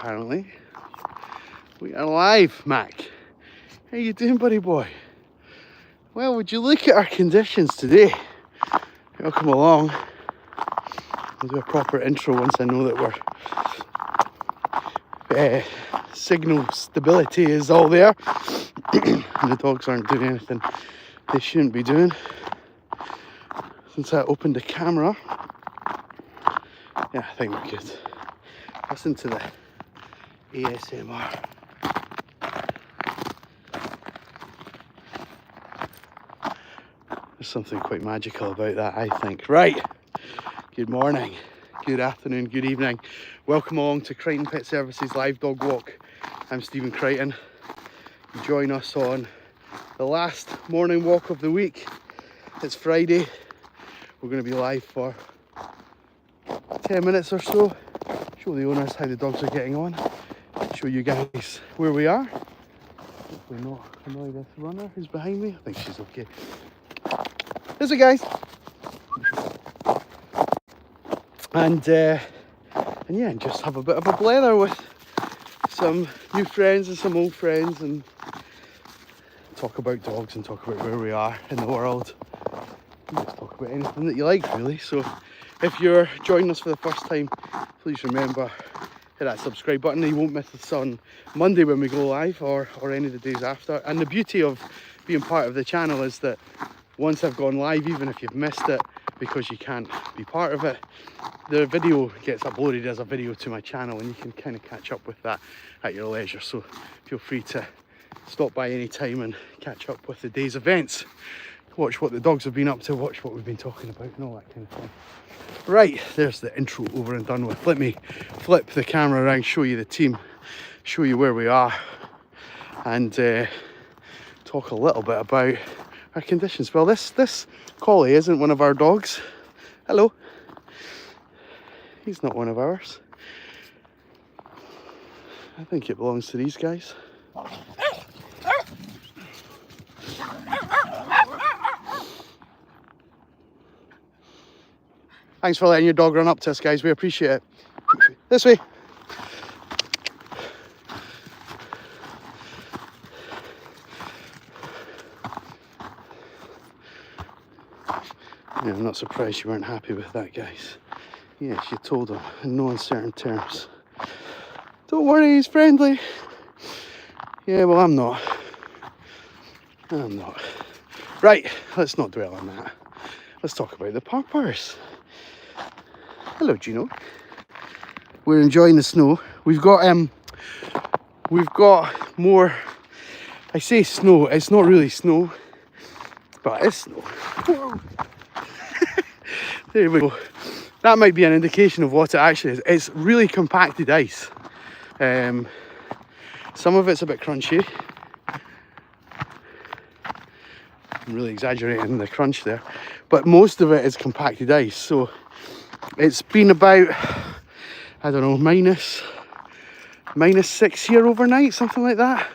apparently. We are live, Mac. How you doing, buddy boy? Well, would you look at our conditions today? Welcome along. I'll do a proper intro once I know that we're signal stability is all there and the dogs aren't doing anything they shouldn't be doing. Since I opened the camera, yeah, I think we're good. Listen to the ASMR. There's something quite magical about that, I think. Right, good morning, good afternoon, good evening. Welcome along to Crighton Pet Services Live Dog Walk. I'm Stephen Crighton. Join us on the last morning walk of the week. It's Friday. We're going to be live for 10 minutes or so. Show the owners how the dogs are getting on. Show you guys where we are. Hopefully not annoy this runner who's behind me. I think she's okay. Here's it, guys. And yeah, and just have a bit of a blather with some new friends and some old friends and talk about dogs and talk about where we are in the world. And just talk about anything that you like, really. So if you're joining us for the first time, please remember, hit that subscribe button. You won't miss us on Monday when we go live or any of the days after. And the beauty of being part of the channel is that once I've gone live, even if you've missed it because you can't be part of it, the video gets uploaded as a video to my channel and you can kind of catch up with that at your leisure. So feel free to stop by any time and catch up with the day's events. Watch what the dogs have been up to, watch what we've been talking about and all that kind of thing. Right, there's the intro over and done with. Let me flip the camera around, show you the team, show you where we are, and talk a little bit about our conditions. Well, this collie isn't one of our dogs. Hello. He's not one of ours. I think it belongs to these guys. Thanks for letting your dog run up to us, guys. We appreciate it. This way. Yeah, I'm not surprised you weren't happy with that, guys. Yes, you told him in no uncertain terms. Don't worry, he's friendly. Yeah, well, I'm not. I'm not. Right, let's not dwell on that. Let's talk about the purpers. Hello, Gino. We're enjoying the snow. We've got more. I say snow. It's not really snow, but it's snow. Whoa. There we go. That might be an indication of what it actually is. It's really compacted ice. Some of it's a bit crunchy. I'm really exaggerating the crunch there, but most of it is compacted ice. So it's been about, I don't know, minus 6 here overnight, something like that.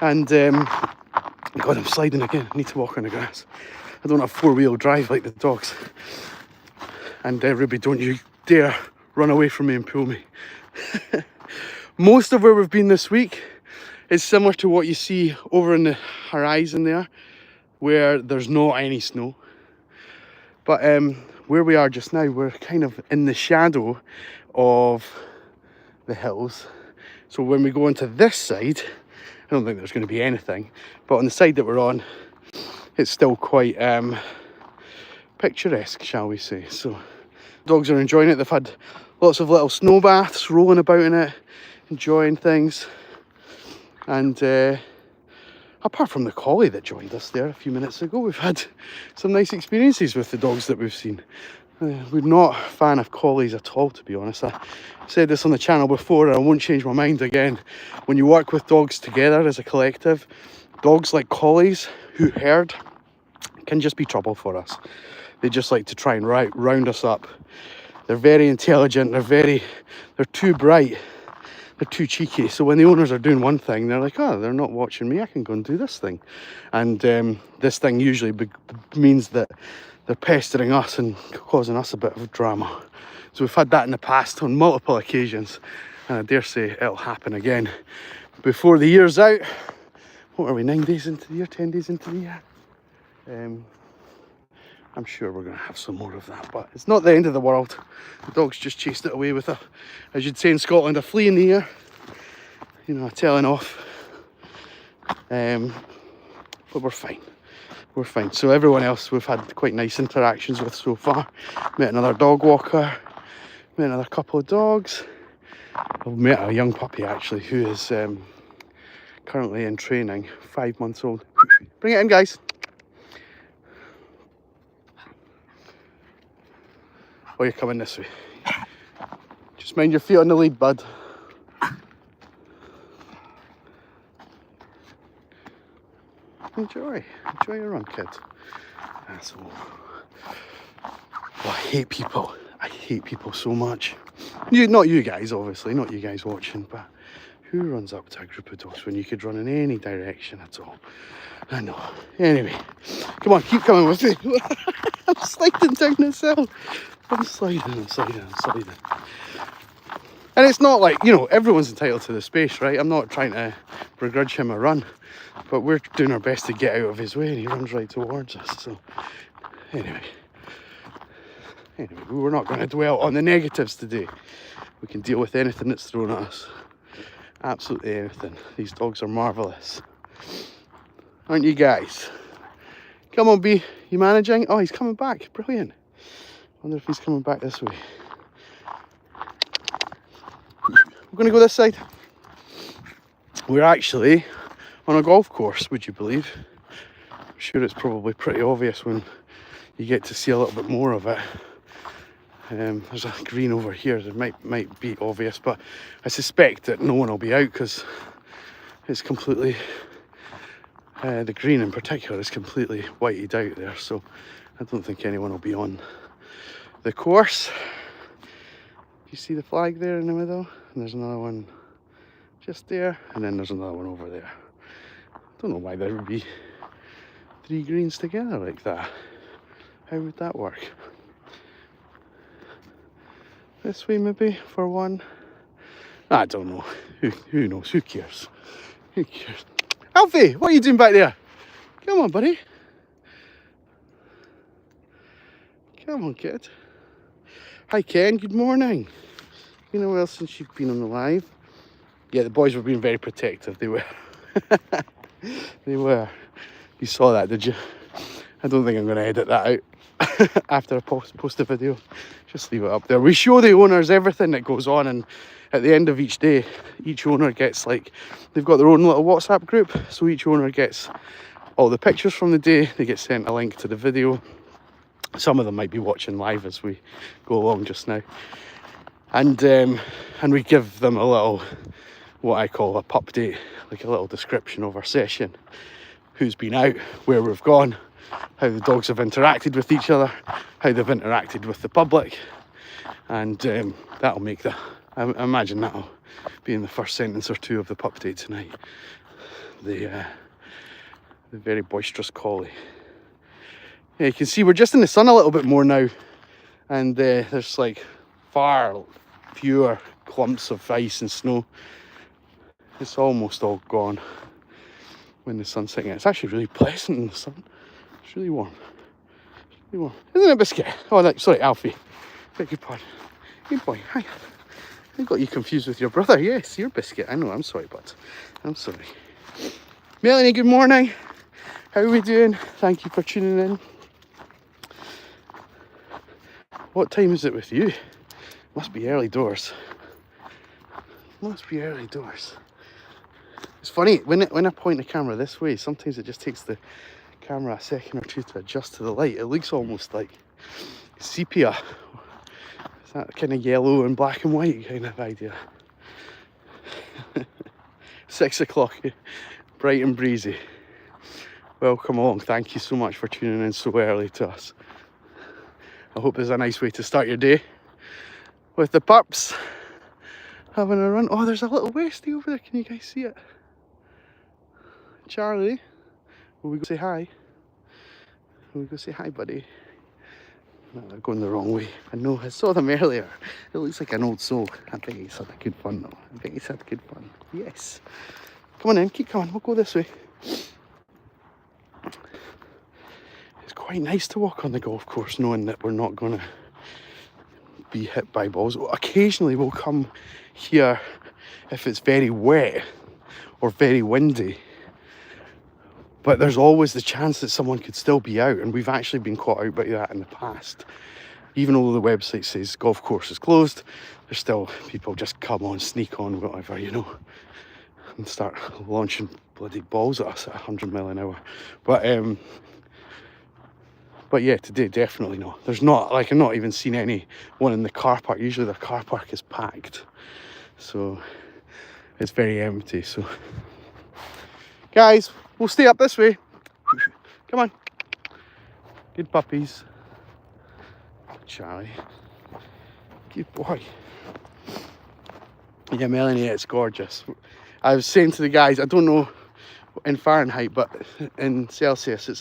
And God, I'm sliding again. I need to walk on the grass. I don't have four-wheel drive like the dogs. And Ruby, don't you dare run away from me and pull me. Most of where we've been this week is similar to what you see over in the horizon there, where there's not any snow. But where we are just now, we're kind of in the shadow of the hills. So when we go into this side, I don't think there's going to be anything. But on the side that we're on, it's still quite picturesque, shall we say. So dogs are enjoying it. They've had lots of little snow baths, rolling about in it, enjoying things. And apart from the collie that joined us there a few minutes ago, we've had some nice experiences with the dogs that we've seen. We're not a fan of collies at all, to be honest. I said this on the channel before and I won't change my mind again. When you work with dogs together as a collective, dogs like collies who herd can just be trouble for us. They just like to try and round us up. They're very intelligent, they're too bright, they're too cheeky. So when the owners are doing one thing, they're like, oh, they're not watching me, I can go and do this thing. And this thing usually means that they're pestering us and causing us a bit of drama. So we've had that in the past on multiple occasions. And I dare say it'll happen again before the year's out. What are we, 9 days into the year, 10 days into the year? I'm sure we're going to have some more of that, but it's not the end of the world. The dog's just chased it away with a, as you'd say in Scotland, a flea in the ear. You know, a telling off. But we're fine. We're fine. So everyone else we've had quite nice interactions with so far. Met another dog walker. Met another couple of dogs. I've met a young puppy actually who is currently in training, 5 months old. Bring it in, guys. Oh, you're coming this way. Just mind your feet on the lead, bud. Enjoy your run, kid. Asshole. Oh, I hate people. I hate people so much. Not you guys, obviously, not you guys watching, but who runs up to a group of dogs when you could run in any direction at all? I know. Anyway, come on, keep coming with me. I'm sliding down this hill. I'm sliding. And it's not like, you know, everyone's entitled to the space, right? I'm not trying to begrudge him a run, but we're doing our best to get out of his way and he runs right towards us. So anyway, we're not going to dwell on the negatives today. We can deal with anything that's thrown at us. Absolutely anything. These dogs are marvellous. Aren't you guys? Come on, B. You managing? Oh, he's coming back. Brilliant. Wonder if he's coming back this way. We're going to go this side. We're actually on a golf course, would you believe? I'm sure it's probably pretty obvious when you get to see a little bit more of it. There's a green over here that might be obvious, but I suspect that no one will be out because it's completely, the green in particular is completely whited out there, so I don't think anyone will be on the course. You see the flag there in the middle? And there's another one just there, and then there's another one over there. I don't know why there would be 3 greens together like that. How would that work? This way maybe for one? I don't know. Who knows? Who cares? Who cares? Alfie, what are you doing back there? Come on, buddy. Come on, kid. Hi, Ken. Good morning. Been a while since you've been on the live. Yeah, the boys were being very protective. They were. They were. You saw that, did you? I don't think I'm going to edit that out after I post the video. Just leave it up there. We show the owners everything that goes on, and at the end of each day, each owner gets they've got their own little WhatsApp group. So each owner gets all the pictures from the day. They get sent a link to the video. Some of them might be watching live as we go along just now. And we give them a little, what I call a pup date, like a little description of our session. Who's been out, where we've gone, how the dogs have interacted with each other, how they've interacted with the public. And that'll make I imagine that'll be in the first sentence or two of the pup date tonight. The very boisterous collie. Yeah, you can see we're just in the sun a little bit more now. And there's far fewer clumps of ice and snow. It's almost all gone when the sun's setting. It's actually really pleasant in the sun. It's really warm. It's really warm. Isn't it, Biscuit? Oh, sorry, Alfie. Beg your pardon. Good boy. Hi. I got you confused with your brother. Yes, you're Biscuit. I know. I'm sorry, bud. I'm sorry. Melanie, good morning. How are we doing? Thank you for tuning in. What time is it with you? Must be early doors. Must be early doors. It's funny, when I point the camera this way, sometimes it just takes the camera a second or two to adjust to the light. It looks almost like sepia. It's that kind of yellow and black and white kind of idea. 6 o'clock, bright and breezy. Welcome along. Thank you so much for tuning in so early to us. I hope there's a nice way to start your day with the pups having a run. Oh, there's a little Westie over there. Can you guys see it? Charlie, will we go say hi? Will we go say hi, buddy? No, they're going the wrong way. I know, I saw them earlier. It looks like an old soul. I bet he's had good fun though. I bet he's had good fun. Yes. Come on in, keep coming. We'll go this way. It's quite nice to walk on the golf course knowing that we're not going to be hit by balls. Occasionally we'll come here if it's very wet or very windy. But there's always the chance that someone could still be out, and we've actually been caught out by that in the past. Even though the website says golf course is closed, there's still people just come on, sneak on, whatever, you know, and start launching bloody balls at us at 100 mile an hour. But yeah, today definitely no. There's not, like, I've not even seen anyone in the car park. Usually the car park is packed, so it's very empty. So guys, we'll stay up this way. Come on. Good puppies. Charlie. Good boy. Yeah, Melanie, it's gorgeous. I was saying to the guys, I don't know in Fahrenheit, but in Celsius, it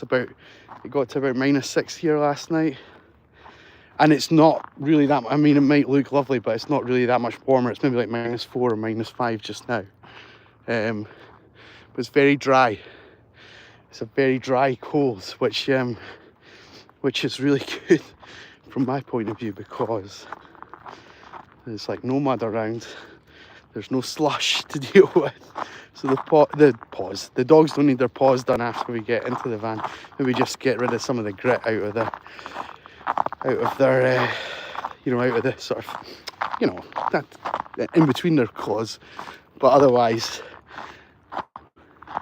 got to about -6 here last night. And it's not really that, I mean, it might look lovely, but it's not really that much warmer. It's maybe like -4 or -5 just now. But it's very dry. It's a very dry cold, which is really good from my point of view, because there's like no mud around, there's no slush to deal with. So the dogs don't need their paws done after we get into the van. Maybe just get rid of some of the grit out of their, out of the sort of, that in between their claws. But otherwise,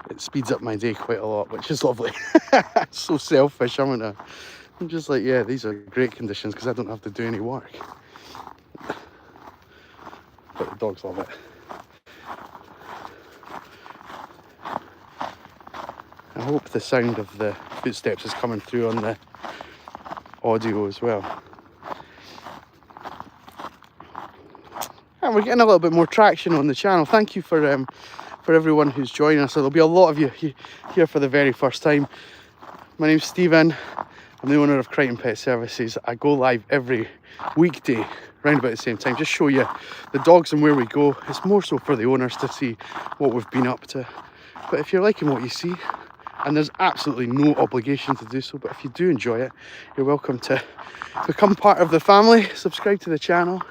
it speeds up my day quite a lot, which is lovely. So selfish, haven't I? I'm just like, yeah, these are great conditions because I don't have to do any work. But the dogs love it. I hope the sound of the footsteps is coming through on the audio as well. And we're getting a little bit more traction on the channel. Thank you for everyone who's joining us. So there'll be a lot of you here for the very first time. My name's Stephen. I'm the owner of Crighton Pet Services. I go live every weekday around about the same time. Just show you the dogs and where we go. It's more so for the owners to see what we've been up to. But if you're liking what you see, and there's absolutely no obligation to do so, but if you do enjoy it, you're welcome to become part of the family. Subscribe to the channel.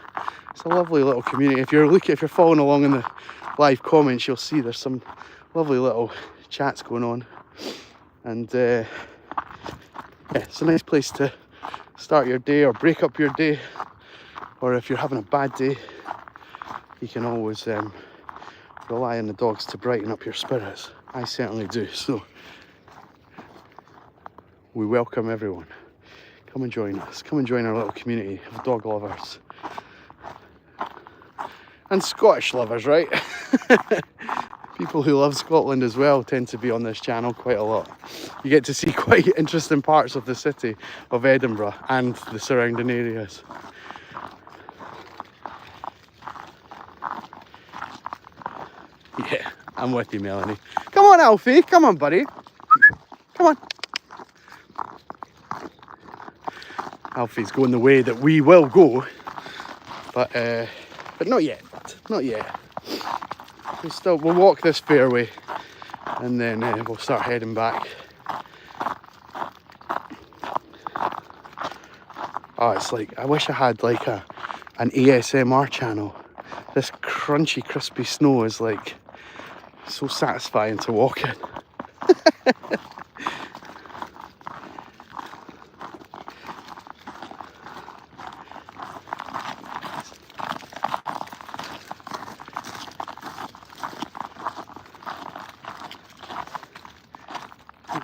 It's a lovely little community. If you're following along in the live comments, you'll see there's some lovely little chats going on. And yeah, it's a nice place to start your day or break up your day. Or if you're having a bad day, you can always rely on the dogs to brighten up your spirits. I certainly do. So we welcome everyone. Come and join us. Come and join our little community of dog lovers. And Scottish lovers, right? People who love Scotland as well tend to be on this channel quite a lot. You get to see quite interesting parts of the city of Edinburgh and the surrounding areas. Yeah, I'm with you, Melanie. Come on, Alfie. Come on, buddy. Come on. Alfie's going the way that we will go, but not yet. Not yet. We'll walk this fairway, and then we'll start heading back. Oh, it's like, I wish I had like an ASMR channel. This crunchy, crispy snow is like so satisfying to walk in.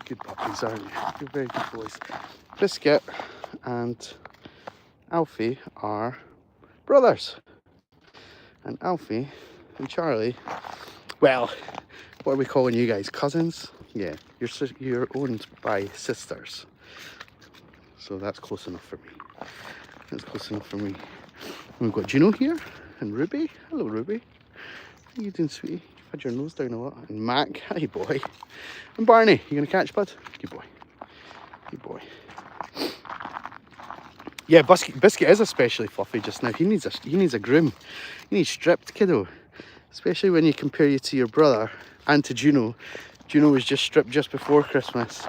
Good puppies, aren't you? You're very good boys. Biscuit and Alfie are brothers. And Alfie and Charlie, well, what are we calling you guys? Cousins? Yeah, you're owned by sisters. So that's close enough for me. That's close enough for me. We've got Juno here and Ruby. Hello, Ruby. How you doing, sweetie? You've had your nose down a lot. And Mac, hi boy. And Barney, you gonna catch, bud? Good boy. Good boy. Yeah, Biscuit is especially fluffy just now. He needs a groom. He needs stripped, kiddo. Especially when you compare you to your brother and to Juno. Juno was just stripped just before Christmas.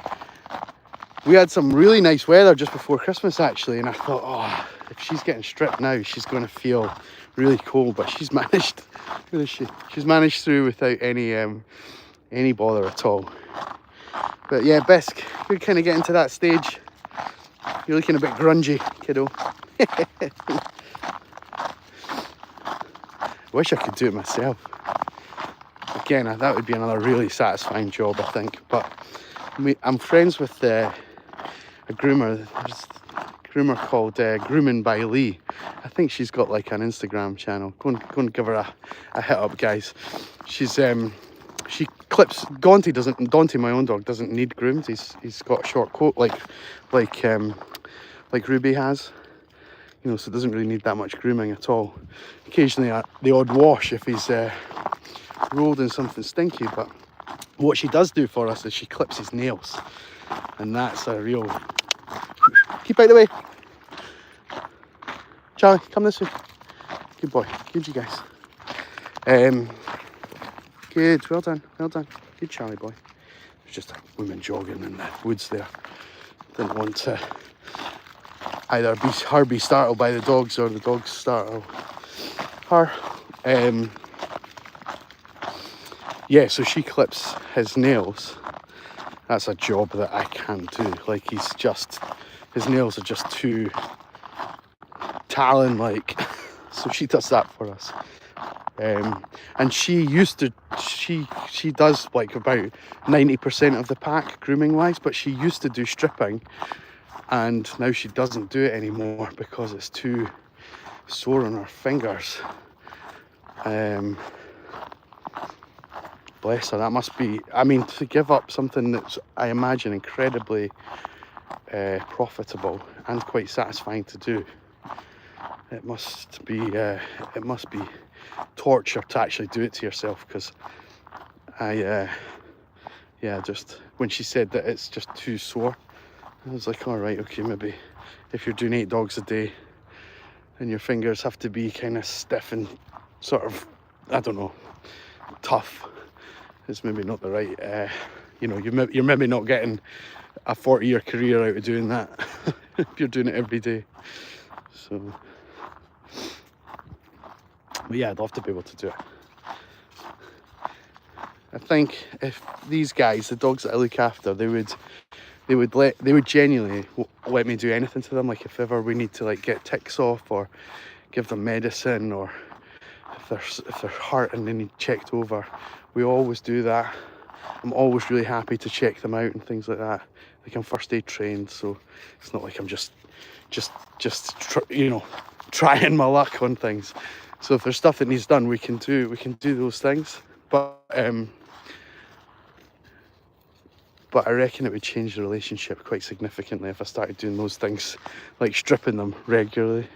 We had some really nice weather just before Christmas actually, and I thought, oh, if she's getting stripped now, she's going to feel really cold. But she's managed. Where is she? She's managed through without any bother at all. But yeah, Bisc, you're kind of getting to that stage. You're looking a bit grungy, kiddo. Wish I could do it myself. Again, that would be another really satisfying job, I think. But I'm friends with a groomer. There's a groomer called Grooming by Lee. I think she's got like an Instagram channel. Go and give her a hit up, guys. She clips. Dante, my own dog, doesn't need groomed. He's got a short coat like Ruby has. You know, so it doesn't really need that much grooming at all. Occasionally the odd wash if he's rolled in something stinky, but what she does do for us is she clips his nails, and that's a real... Keep out of the way. Charlie, come this way. Good boy. Good, you guys. Good, well done. Good Charlie boy. There's just a woman jogging in the woods there. Didn't want to either be startled by the dogs or the dogs startle her. Yeah, so she clips his nails. That's a job that I can't do. Like, his nails are just too talon-like. So she does that for us. And she does like about 90% of the pack grooming wise, but she used to do stripping, and now she doesn't do it anymore because it's too sore on her fingers. Bless her. That must be, I mean, to give up something that's, I imagine, incredibly profitable and quite satisfying to do. It must be torture to actually do it to yourself, because just when she said that it's just too sore, I was like, all right, okay, maybe if you're doing 8 dogs a day and your fingers have to be kind of stiff and sort of, I don't know, tough, it's maybe not the right, you know, you're maybe not getting a 40-year career out of doing that if you're doing it every day. So, but yeah, I'd love to be able to do it. I think if these guys, the dogs that I look after, they would genuinely let me do anything to them. Like if ever we need to like get ticks off or give them medicine, or if they're hurt and they need checked over, we always do that. I'm always really happy to check them out and things like that. Like I'm first aid trained, so it's not like I'm just you know, trying my luck on things. So if there's stuff that needs done, we can do those things. But I reckon it would change the relationship quite significantly if I started doing those things, like stripping them regularly.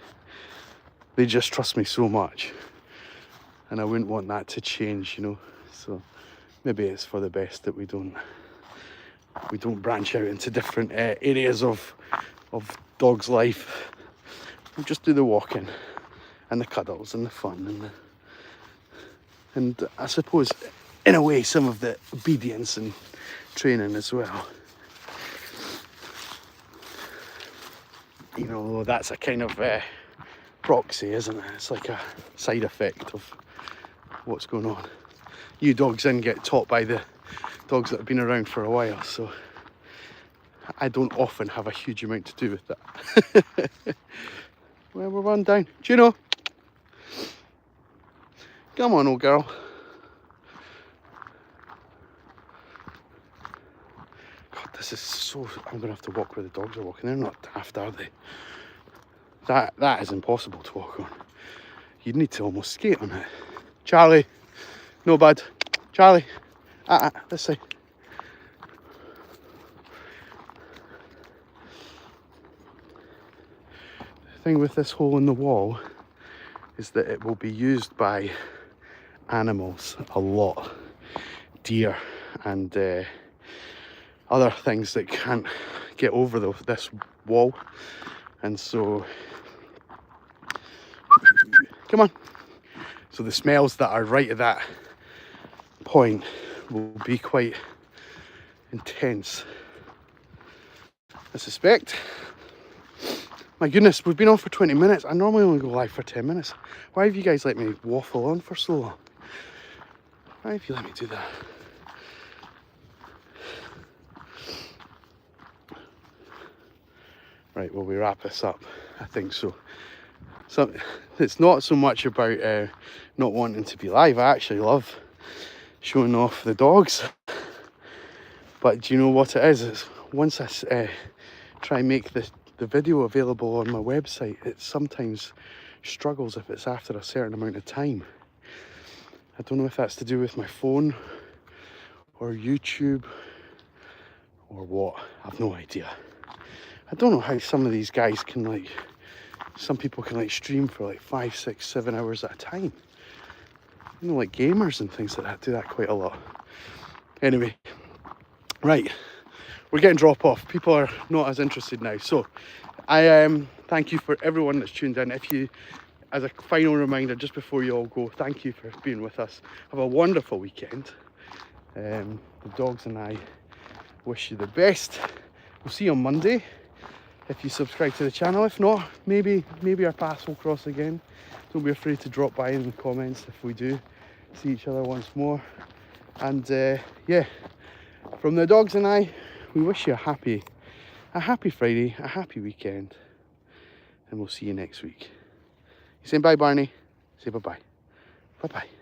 They just trust me so much, and I wouldn't want that to change, you know. So maybe it's for the best that we don't branch out into different areas of dog's life. We'll just do the walking and the cuddles and the fun and I suppose in a way some of the obedience and training as well. You know, that's a kind of proxy, isn't it? It's like a side effect of what's going on. You dogs then get taught by the dogs that have been around for a while, so I don't often have a huge amount to do with that. Well, we're one down. Juno, come on, old girl. God, this is so... I'm going to have to walk where the dogs are walking. They're not daft, are they? That is impossible to walk on. You'd need to almost skate on it. Charlie, no bud. Charlie, this side. The thing with this hole in the wall is that it will be used by animals a lot. Deer and other things that can't get over this wall. And so, come on. So the smells that are right at that point will be quite intense, I suspect. My goodness, we've been on for 20 minutes. I normally only go live for 10 minutes. Why have you guys let me waffle on for so long? Why have you let me do that? Right, well, we wrap this up. I think so. So it's not so much about not wanting to be live. I actually love showing off the dogs. But do you know what it is? It's once I try and make the video available on my website, it sometimes struggles if it's after a certain amount of time. I don't know if that's to do with my phone or YouTube or what. I've no idea. I don't know how some of these guys can, like, some people can like stream for like 5, 6, 7 hours at a time. You know, like gamers and things like that do that quite a lot. Anyway, right, we're getting drop off. People are not as interested now. So I thank you for everyone that's tuned in. If you, as a final reminder, just before you all go, thank you for being with us. Have a wonderful weekend. The dogs and I wish you the best. We'll see you on Monday if you subscribe to the channel. If not, maybe our paths will cross again. Don't be afraid to drop by in the comments if we do see each other once more. And yeah, from the dogs and I, we wish you a happy Friday, a happy weekend, and we'll see you next week. You saying bye, Barney? Say bye-bye. Bye-bye.